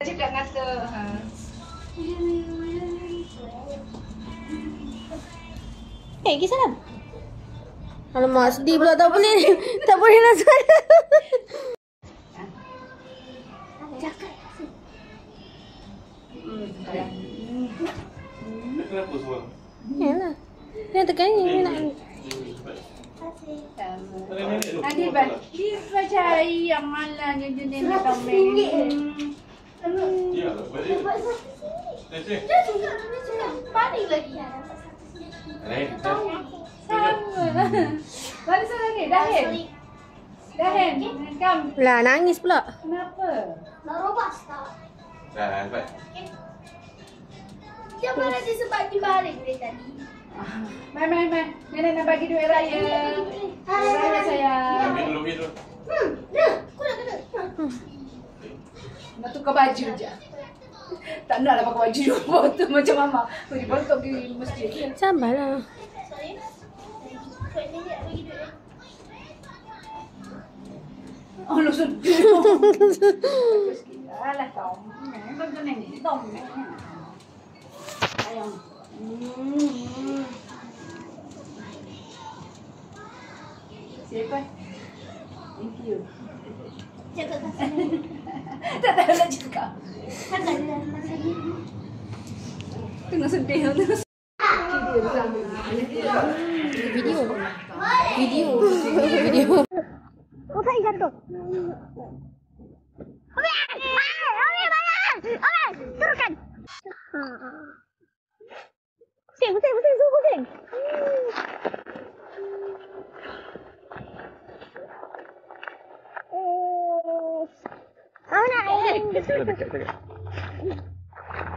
Cakap ngata. Pergi salam. Alamak, sedih pula tak boleh. Tak boleh nak salam. Cakap. Kenapa semua? Yalah. Dia tekan ni nak. Adi cari yang malangnya jenis macam ni. Ya, balik. Paling lagi. Sama lah. Balik sana lagi. Dahin. Kam. Lah, nangis pula. Kenapa? Nak robas tak? Dah, dapat. Dia mana dia sebab dibalik dari tadi. Mai. Nenek nak bagi duit raya. Duit raya sayang. Minum dulu. Dah, aku nak kena. Nak tukar baju je. Tak naklah pakai baju botol macam mama. Pergi botol pergi masjid. Sabarlah. Sorry. Kau ni nak bagi duit. Oh, lu sedih. Alah, Tom. Betul ni, Tom. Ayam. Siapa? Thank you. Cakap kasih. Tak tahu nak cakap. Cakap dia masa ni. Tengah sedih. Video. Kau tak jatuh. Okey, turunkan. Pusing. Dekat.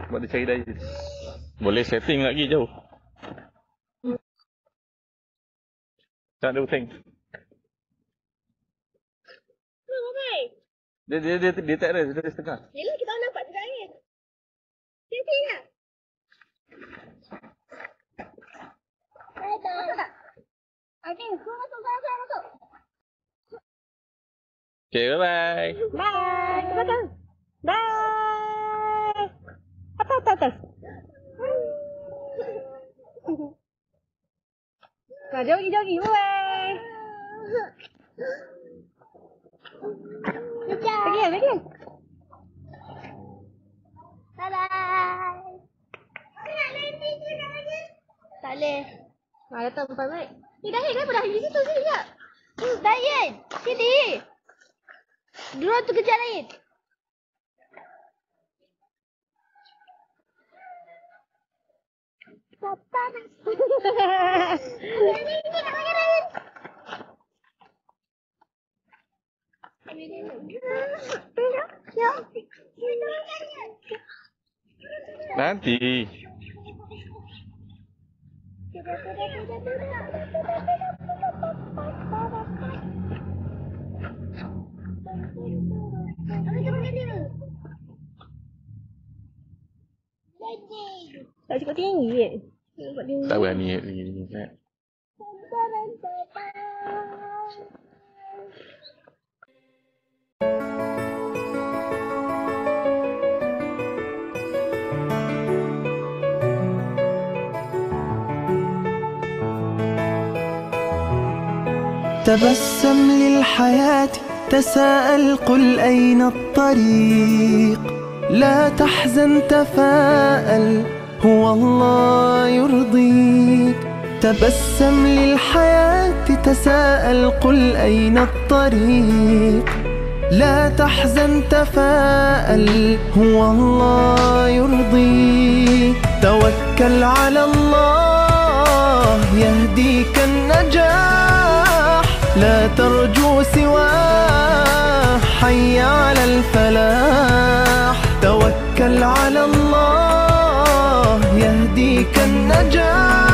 Buat dia cari daya. Boleh setting lagi jauh. Tak ada pusing. Dia tak ada, dia setengah. Yelah, kita nampak dekat angin. Sini lah. Adik, kau masuk. Okay, bye-bye. Bye. Ke belakang. Bye. Atas. Jogi. Bye. Pergi. Bye-bye. Tak boleh. Datang tempat baik. Dahin, kenapa Dahin di situ? Sini tak? Dahin, sini. Drone tu kejar Dahin. Panas. Ini nak bagi Dahin. Nanti. Tak cukup tinggi. Tak berani ni. تبسم للحياة تساءل قل أين الطريق لا تحزن تفاءل هو الله يرضيك تبسم للحياة تساءل قل أين الطريق لا تحزن تفاءل هو الله يرضيك توكل على الله يهديك النجاح لا ترجو سواه حي على الفلاح توكل على الله يهديك النجاح